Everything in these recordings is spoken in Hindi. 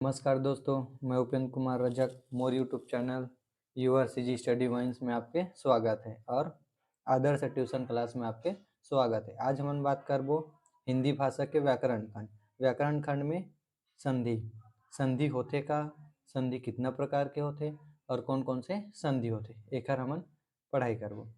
नमस्कार दोस्तों, मैं उपेंद्र कुमार रजक मोर YouTube channel UR CG study vines में आपके स्वागत है और आदर्श ट्यूशन क्लास में आपके स्वागत है। आज हम बात करबो हिंदी भाषा के व्याकरण खंड में संधि संधि होते का, संधि कितना प्रकार के होते और कौन कौन से संधि होते एकर हमन पढ़ाई करबो।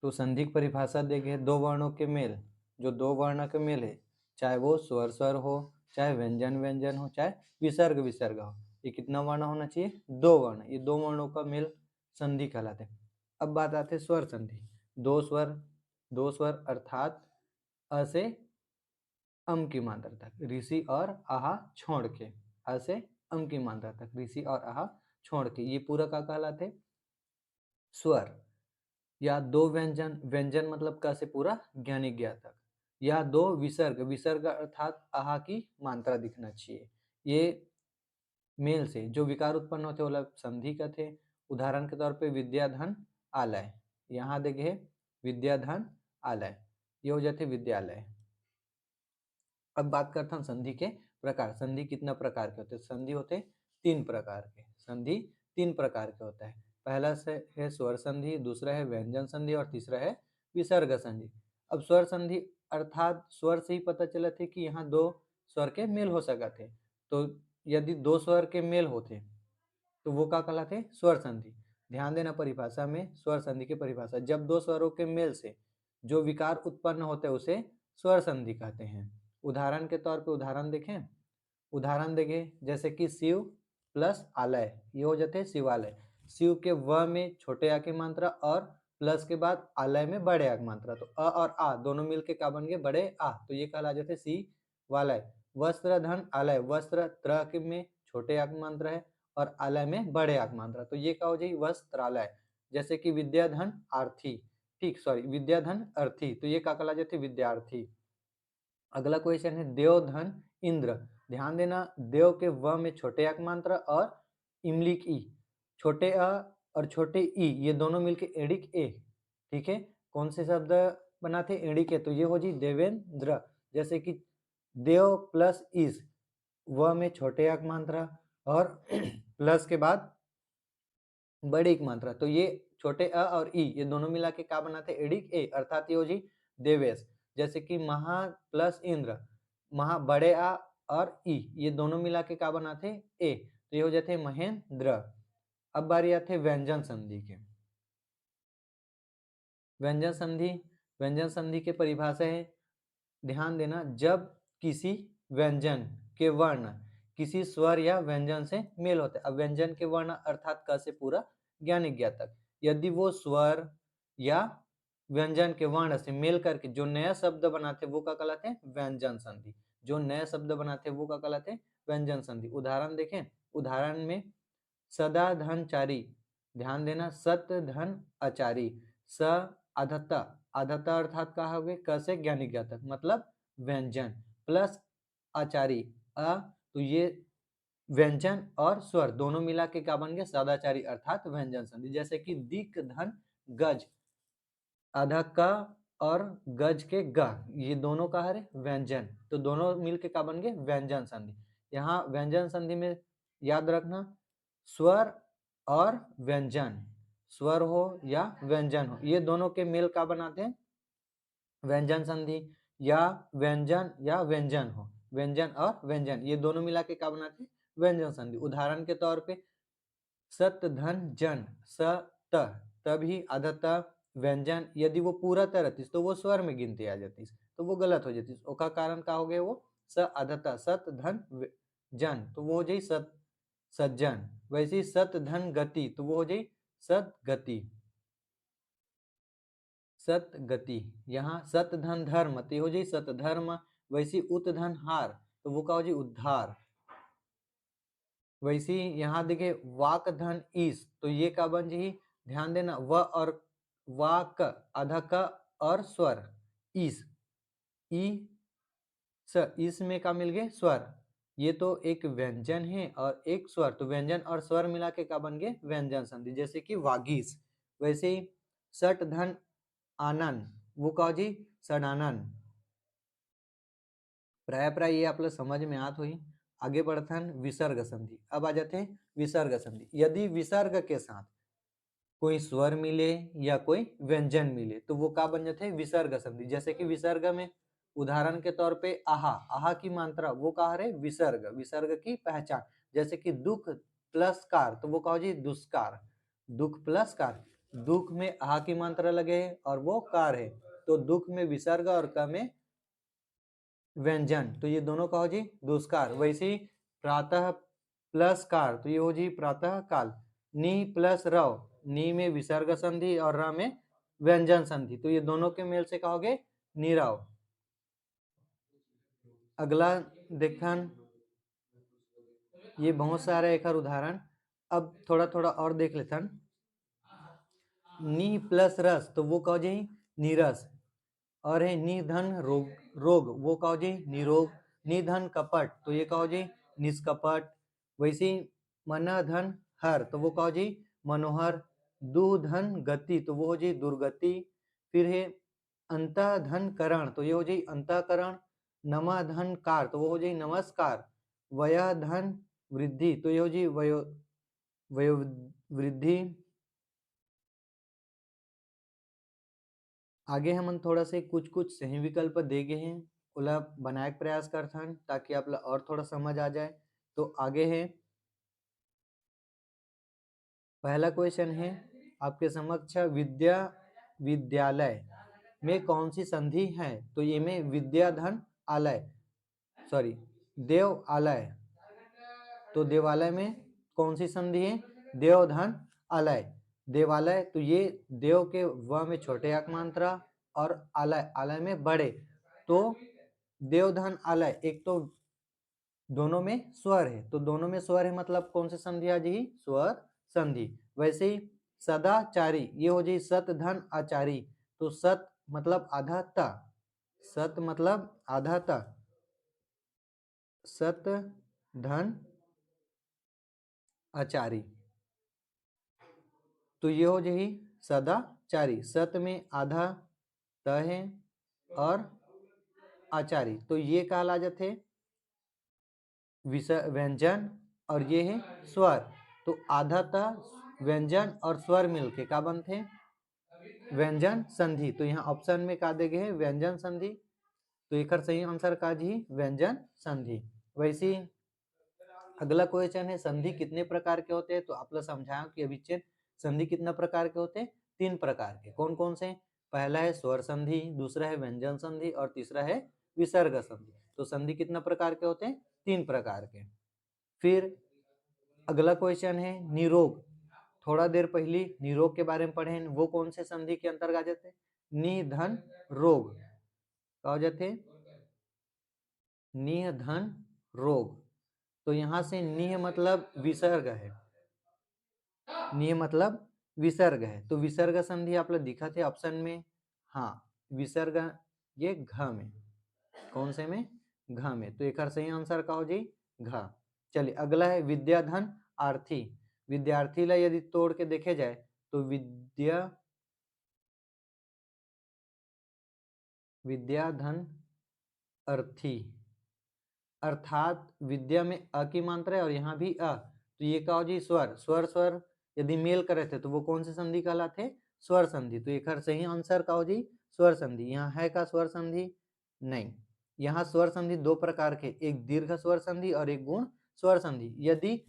तो संधि की परिभाषा देखे दो वर्णों के मेल, जो दो वर्ण के मेल है, चाहे वो स्वर स्वर हो, चाहे व्यंजन व्यंजन हो, चाहे विसर्ग विसर्ग हो, ये कितना वर्ण होना चाहिए? दो वर्ण। ये दो वर्णों का मेल संधि कहलाते हैं। अब बात आते स्वर संधि। दो स्वर अर्थात अ से अम की मात्रा तक, ऋषि और आहा छोड़ के, अ से अम की मात्रा तक, ऋषि और आहा छोड़ के, ये पूरा का कहलाते स्वर। या दो व्यंजन, व्यंजन मतलब क से पूरा ज्ञानी ज्ञा तक, या दो विसर्ग, विसर्ग अर्थात आहा की मात्रा दिखना चाहिए। ये मेल से जो विकार उत्पन्न होते वो संधि कहते हैं। उदाहरण के तौर पे विद्याधन आलय, यहाँ देखे विद्याधन आलय, ये हो जाते विद्यालय। अब बात करता हूँ संधि के प्रकार। संधि कितना प्रकार के होते हैं? संधि होते तीन प्रकार के। संधि तीन प्रकार के होता है। पहला से है स्वर संधि, दूसरा है व्यंजन संधि और तीसरा है विसर्ग संधि। अब स्वर संधि अर्थात स्वर से ही पता चला थे कि यहाँ दो स्वर के मेल हो सकते। तो यदि दो स्वर के मेल होते तो वो क्या कहलाते? स्वर संधि। ध्यान देना परिभाषा में, स्वर संधि की परिभाषा, जब दो स्वरों के मेल से जो विकार उत्पन्न होते हैं उसे स्वर संधि कहते हैं। उदाहरण के तौर पे उदाहरण देखें, उदाहरण देखें जैसे कि शिव प्लस आलय, ये हो जाते हैं शिवालय। शिव के व में छोटे आ की मात्रा और प्लस के बाद आलय में बड़े आ की मात्रा, तो अ और आ दोनों मिलके क्या बन गए? बड़े आ, तो ये कहला जाते शिवालय। वस्त्र धन आलय, वस्त्र त्र के में छोटे आ की मात्रा है और आलय में बड़े आ की मात्रा, तो ये क्या हो जाए? वस्त्रालय। जैसे कि विद्याधन आर्थी, ठीक सॉरी विद्याधन अर्थी, तो ये क्या कहला जाते? विद्यार्थी। अगला क्वेश्चन है देव धन इंद्र। ध्यान देना, देव के व में छोटे अक मात्रा और इमली की छोटे अ और छोटे ई, ये दोनों मिलके एडिक ए, ठीक है। कौन से शब्द बनाते? एडिक ए, तो ये हो जी देवेंद्र। जैसे कि देव प्लस इस, व में छोटे अक मात्रा और प्लस के बाद बड़ी एक मात्रा, तो ये छोटे अ और ई ये दोनों मिला के क्या बनाते? एडिक ए, अर्थात ये हो जी देवेश। जैसे कि महा प्लस इंद्र, महा बड़े आ और ई ये दोनों मिला के क्या बनाते? ए, तो ये हो जाते महेंद्र। अब बारी आते है व्यंजन संधि के। व्यंजन संधि के परिभाषा है, ध्यान देना, जब किसी व्यंजन के वर्ण किसी स्वर या व्यंजन से मेल होते हैं। अब व्यंजन के वर्ण अर्थात क से पूरा ज्ञान ज्ञा तक, यदि वो स्वर या व्यंजन के वर्ण से मेल करके जो नया शब्द बनाते वो क्या कहलाते हैं? व्यंजन संधि। जो नया शब्द बनाते वो क्या कहलाते हैं? व्यंजन संधि। उदाहरण देखें, उदाहरण में सदा धनचारी, ध्यान देना, सत धन आचारी, स आधता, आधता अर्थात क्या हो गए? क से ज्ञानी ज्ञा तक, मतलब व्यंजन, प्लस आचारी अ, तो ये व्यंजन और स्वर दोनों मिला के क्या बन गया? सदाचारी अर्थात व्यंजन संधि। जैसे कि दिक धन गज, आधा क और गज के ग, ये दोनों का है व्यंजन, तो दोनों मिलके क्या बन गए? व्यंजन संधि। यहाँ व्यंजन संधि में याद रखना, स्वर और व्यंजन, स्वर हो या व्यंजन हो, ये दोनों के मेल का बनाते हैं व्यंजन संधि। या व्यंजन या व्यंजन हो, व्यंजन और व्यंजन ये दोनों मिला के क्या बनाते हैं? व्यंजन संधि। उदाहरण के तौर पे सत धन जन, स त, तभी अधत व्यंजन, यदि वो पूरा त रहती तो वो स्वर में गिनती आ जाती, तो वो गलत हो जाती। उसका कारण क्या हो गया? वो स अधत, सत धन जन, तो वो हो जाए सत सज्जन। वैसे ही सत धन गति, तो वो हो जाए सदगति, सतगति। यहाँ सत धन धर्म, तो हो जाए सत धर्म। वैसे उत धन हार, तो वो क्या हो जाए? उद्धार। वैसे ही यहाँ देखे वाक धन ईस, तो ये क्या बन जाए? ध्यान देना, व और वाक आधा क और स्वर ईस, ई स, इसमें क्या मिल गए? स्वर। ये तो एक व्यंजन है और एक स्वर, तो व्यंजन और स्वर मिला के क्या बन गए? व्यंजन संधि। जैसे कि वागीस। वैसे ही सट धन आनंद, वो का जी सडानन। प्राय ये आपलं समज में आत होई। आगे बढ़थन विसर्ग संधि। अब आ जाते हैं विसर्ग संधि। यदि विसर्ग के साथ कोई स्वर मिले या कोई व्यंजन मिले तो वो का बन जाते हैं विसर्ग संधि। जैसे कि विसर्ग में उदाहरण के तौर पे आहा, आहा की मात्रा वो कहा रहे विसर्ग, विसर्ग की पहचान। जैसे कि दुख प्लस कार तो वो कहो जी दुष्कार, दुख प्लस कार, दुख में आहा की मात्रा लगे है और वो कार है, तो दुख में विसर्ग और क में व्यंजन, तो ये दोनों कहो जी दुष्कार। वैसे ही प्रातः प्लस कार तो ये हो जी प्रातः काल। नी प्लस रव, नी में विसर्ग संधि और र में व्यंजन संधि, तो ये दोनों के मेल से कहोगे नीरव। अगला देखन, ये बहुत सारे एक उदाहरण। अब थोड़ा थोड़ा और देख लेथन। नी प्लस रस तो वो कहो जी नीरस, और है निधन रोग, रोग वो कहो जी निरोग। निधन कपट तो ये कहो जी निष्कपट। वैसे मन धन हर तो वो कहो जी मनोहर। दुधन गति तो वो हो जी दुर्गति। फिर है अंत धन करण तो ये हो जी अंतकरण। नमा धन कार तो वो हो जी नमस्कार। वय धन वृद्धि तो ये हो जी वयो वयो वृद्धि। आगे हम थोड़ा से कुछ कुछ सही विकल्प दे गए हैं, ओला बनाए के प्रयास करथन ताकि आप ला और थोड़ा समझ आ जाए। तो आगे है पहला क्वेश्चन है आपके समक्ष, विद्या विद्यालय में कौन सी संधि है? तो ये में विद्याधन आलय, सॉरी देव आलय, तो देवालय में कौन सी संधि है? देवधन आलय, देवालय, तो ये देव के व में छोटे अक मात्रा और आलय, आलय में बड़े, तो देवधन आलय। एक तो दोनों में स्वर है, तो दोनों में स्वर है मतलब कौन सी संधि आ जाएगी? स्वर संधि। वैसे ही सदाचारी ये हो जाए सत धन आचारी, तो सत मतलब आधा ता, सत मतलब आधा ता, सत धन आचारी, तो ये हो जाएगी सदाचारी। सत में आधा त है और आचारी, तो ये कहला जाते व्यंजन और ये है स्वर, तो आधा त व्यंजन और स्वर मिलके का बनते व्यंजन संधि। तो यहाँ ऑप्शन में का दे गए है व्यंजन संधि, तो एक सही आंसर का जी व्यंजन संधि। वैसे ही अगला क्वेश्चन है संधि कितने प्रकार के होते हैं? तो आप लोग समझाया कि अभिच्छेद संधि कितना प्रकार के होते हैं? 3 प्रकार के। कौन कौन से? पहला है स्वर संधि, दूसरा है व्यंजन संधि और तीसरा है विसर्ग संधि। तो संधि कितना प्रकार के होते हैं? 3 प्रकार के। फिर अगला क्वेश्चन है निरोग। थोड़ा देर पहले निरोग के बारे में पढ़े, वो कौन से संधि के अंतर्गत आ जाते हैं? निधन रोग का हो जाते, निधन रोग, तो यहां से निह मतलब विसर्ग है, निह मतलब विसर्ग है, तो विसर्ग संधि आप लोग दिखा थे ऑप्शन में, हाँ विसर्ग ये घ में, कौन से में? घ में, तो एक सही आंसर का हो जी घ। चलिए अगला है विद्याधन आर्थी। विद्यार्थी ला यदि तोड़ के देखे जाए तो विद्याधन अर्थी, अर्थात विद्या में अ की मात्रा है और यहाँ भी अ, तो ये का हो जी स्वर, स्वर स्वर यदि मेल करे थे तो वो कौन से संधि कहलाते? स्वर संधि। तो एक सही आंसर का हो जी स्वर संधि। यहाँ है का स्वर संधि? नहीं। यहाँ स्वर संधि 2 प्रकार के, एक दीर्घ स्वर संधि और एक गुण स्वर संधि। यदि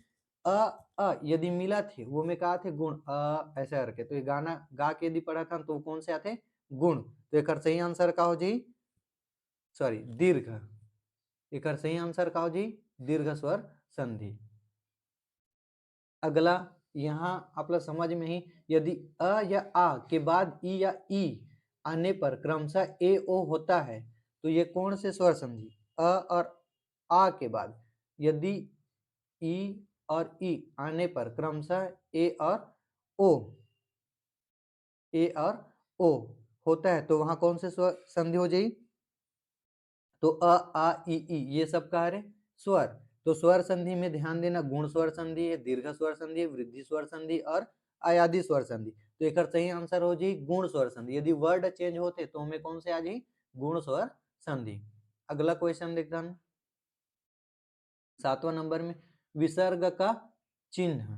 यदि मिला थे वो में कहा थे गुण ऐसे करके, तो ये गाना गा के यदि पढ़ा था तो वो कौन से आते? गुण। तो एक सही आंसर का हो जी सॉरी दीर्घ, एक सही आंसर का हो जी दीर्घ स्वर संधि। अगला यहाँ आप लोग समझ में ही, यदि अ या आ के बाद ई या ई आने पर क्रमशः ए ओ होता है तो ये कौन से स्वर संधि? अ और आ के बाद यदि ई और ई आने पर क्रमशः ए और ओ, ए और ओ होता है तो वहां कौन से स्वर संधि हो जाएगी? तो अ आ ई ये सब कह रहे स्वर। तो स्वर संधि में ध्यान देना, गुण स्वर संधि है, दीर्घ स्वर संधि है, वृद्धि स्वर संधि और अयादि स्वर संधि। तो एक सही आंसर हो जी गुण स्वर संधि। यदि वर्ड चेंज होते तो हमें कौन से आ जाए? गुण स्वर संधि। अगला क्वेश्चन देखता हूं, 7वां नंबर में विसर्ग का चिन्ह,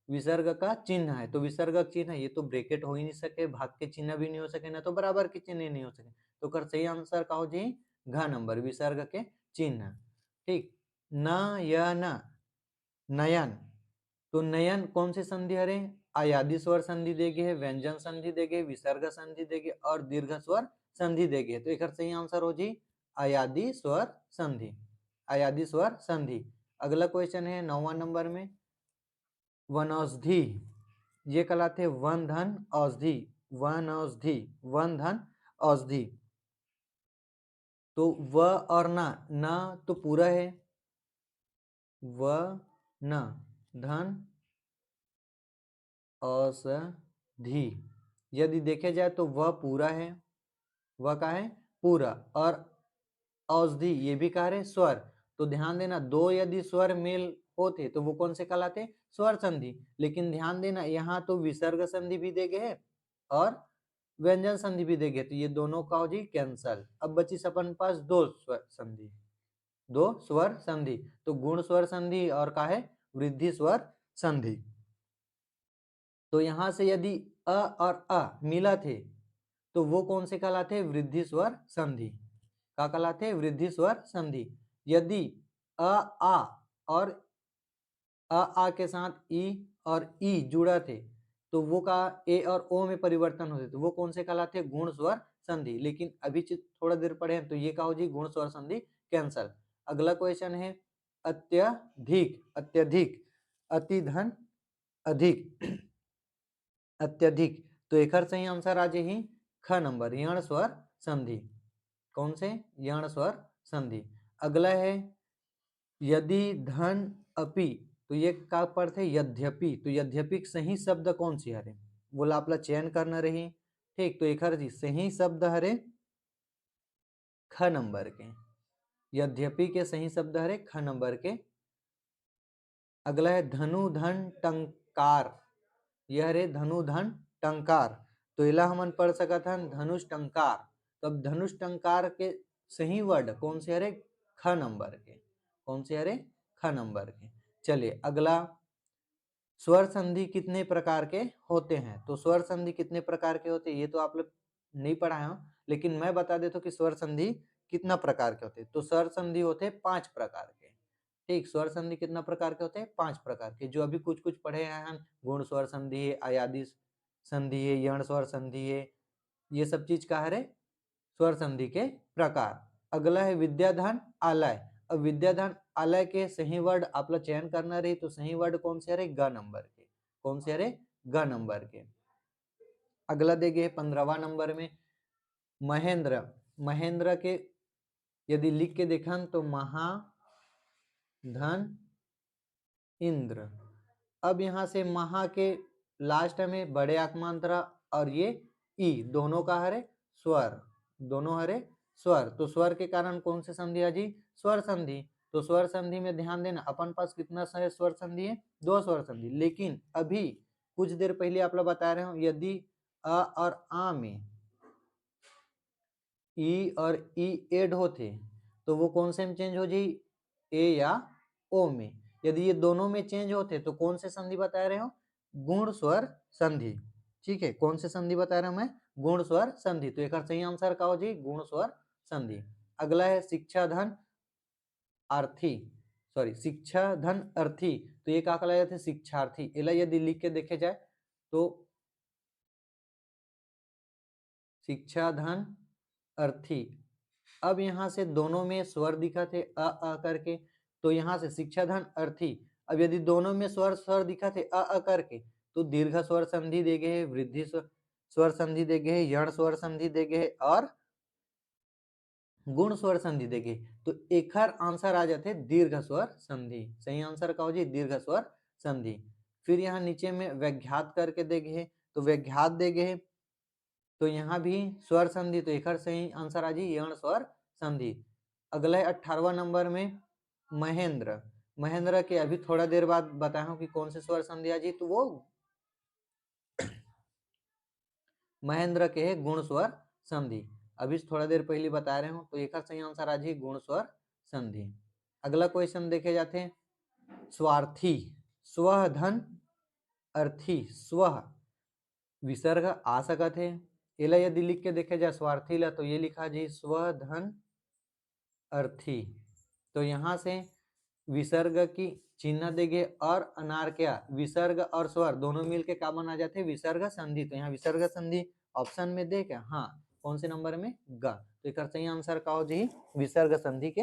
विसर्ग का चिन्ह है, तो विसर्ग चिन्ह ये तो ब्रैकेट हो ही नहीं सके, भाग के चिन्ह भी नहीं हो सके, ना तो बराबर के चिन्ह नहीं हो सके, तो कर सही आंसर का हो जी घ नंबर, विसर्ग के चिन्ह। ठीक। नयन, नयन, तो नयन कौन सी संधि हरे, आयादी स्वर संधि देगी है, व्यंजन संधि देगी, विसर्ग संधि देगी और दीर्घ स्वर संधि देगी, तो एक सही आंसर हो जी आयादी स्वर संधि, आयादी स्वर संधि। अगला क्वेश्चन है 9वां नंबर में, वनौषधि, ये कहलाते वन धन औषधि, वन औषधि, वन धन औषधि, तो व और न तो पूरा है, व न धन औषधि, यदि देखे जाए तो वह पूरा है, वह का है पूरा, और औषधि ये भी कह रहे स्वर, तो ध्यान देना दो यदि स्वर मेल होते तो वो कौन से कहलाते, स्वर संधि, लेकिन ध्यान देना यहाँ तो विसर्ग संधि भी देगे है और व्यंजन संधि भी देगे, तो ये दोनों का हो जी कैंसल। अब बची अपन पास दो स्वर संधि, दो स्वर संधि, तो गुण स्वर संधि और का है वृद्धि स्वर संधि। तो यहां से यदि अ और अ मिला थे तो वो कौन से कहलाते, वृद्धि स्वर संधि, का कहलाते वृद्धि स्वर संधि। यदि अ आ और आ के साथ ई और ई जुड़ा थे तो वो का ए और ओ में परिवर्तन होते, तो वो कौन से कहलाते गुण स्वर संधि, लेकिन अभी थोड़ा देर पढ़े हैं तो ये का हो जी गुण स्वर संधि कैंसल। अगला क्वेश्चन है अत्यधिक, अत्यधिक, अति धन अधिक, अत्यधिक, तो एक सही आंसर आ जाए ख नंबर यण स्वर संधि, कौन से यण स्वर संधि। अगला है यदि धन अपि, तो ये का अर्थ है यद्यपि, तो यद्यपि सही शब्द कौन सी हरे, बोला आपला चयन करना रही। ठीक, तो एक सही शब्द हरे ख नंबर के, यद्यपि के सही शब्द हरे ख नंबर के। अगला है धनु धन टंकार, यह रे धनु धन टंकार, तो इला हमन पढ़ सकत हन धनुष टंकार, तो अब धनुष टंकार के सही वर्ड कौन से हरे ख नंबर के, कौन से हरे ख नंबर के। चलिए अगला, स्वर संधि कितने प्रकार के होते हैं, तो स्वर संधि कितने प्रकार के होते हैं ये तो आप लोग नहीं पढ़ा है, लेकिन मैं बता देता हूँ कि स्वर संधि कितना प्रकार के होते हैं। तो स्वर संधि होते हैं 5 प्रकार के। ठीक, स्वर संधि कितना प्रकार के होते हैं, 5 प्रकार के, जो अभी कुछ कुछ पढ़े हैं हम, गुण स्वर संधि है, अयादी संधि है, यण स्वर संधि है, ये सब चीज का है स्वर संधि के प्रकार। अगला है विद्याधन आलय, अब विद्याधन आलय के सही वर्ड आप लोग चयन करना रही, तो सही वर्ड कौन से हरे ग नंबर के, कौन से हरे ग नंबर के। अगला देंगे 15वां नंबर में महेंद्र, महेंद्र के यदि लिख के देखा तो महा धन इंद्र, अब यहां से महा के लास्ट में बड़े आत्मांतरा और ये ई दोनों का हरे स्वर, दोनों हरे स्वर, तो स्वर के कारण कौन से संधि है जी स्वर संधि। तो स्वर संधि में ध्यान देना अपन पास कितना स्वर संधि है, 2 स्वर संधि, लेकिन अभी कुछ देर पहले आप लोग बता रहे हो यदि अ और आ में ई और ई एड होते तो वो कौन से में चेंज हो जाए, ए या ओ में, यदि ये दोनों में चेंज होते तो कौन से संधि बता रहे हो, गुण स्वर संधि। ठीक है, कौन से संधि बता रहा हूं मैं, गुण स्वर संधि, तो एक सही आंसर का हो जी गुण स्वर संधि। अगला है शिक्षा धन अर्थी, सॉरी शिक्षा धन अर्थी, तो ये क्या कहलाया जाते शिक्षार्थी, इला यदि लिख के देखे जाए तो शिक्षा धन अर्थी। अब यहाँ से दोनों में स्वर दिखा थे अ करके, तो यहाँ से शिक्षा धन अर्थी, अब यदि दोनों में स्वर स्वर दिखा थे अ करके, तो दीर्घ स्वर संधि देगे है, वृद्धि स्वर संधि देगे है, यण स्वर संधि देगे है और गुण स्वर संधि देगे, तो एक आंसर आ जाते दीर्घ स्वर संधि, सही आंसर का हो जी दीर्घ स्वर संधि। फिर यहाँ नीचे में व्याघात करके देगे है, तो व्याघात देगे है, तो यहाँ भी स्वर संधि, तो एक सही आंसर आ जी यण स्वर संधि। अगला है 18वां नंबर में महेंद्र, महेंद्र के अभी थोड़ा देर बाद बताया हूँ कि कौन से स्वर संधि आ जी, तो वो महेंद्र के है गुण स्वर संधि, अभी थोड़ा देर पहले बता रहे हूँ, तो एक सही आंसर आ जी गुण स्वर संधि। अगला क्वेश्चन देखे जाते हैं, स्वार्थी, स्व धन अर्थी, स्व विसर्ग आ सकत है। एला यदि लिख के देखे जाए स्वार्थी ला, तो ये लिखा जी स्व धन अर्थी। तो यहाँ से विसर्ग की चिन्ह देंगे और अनार क्या विसर्ग और स्वर दोनों मिलके का बना जाते हैं विसर्ग संधि। तो यहाँ विसर्ग संधि ऑप्शन में दे क्या, हाँ कौन से नंबर में ग, तो एक सही आंसर का हो जी विसर्ग संधि के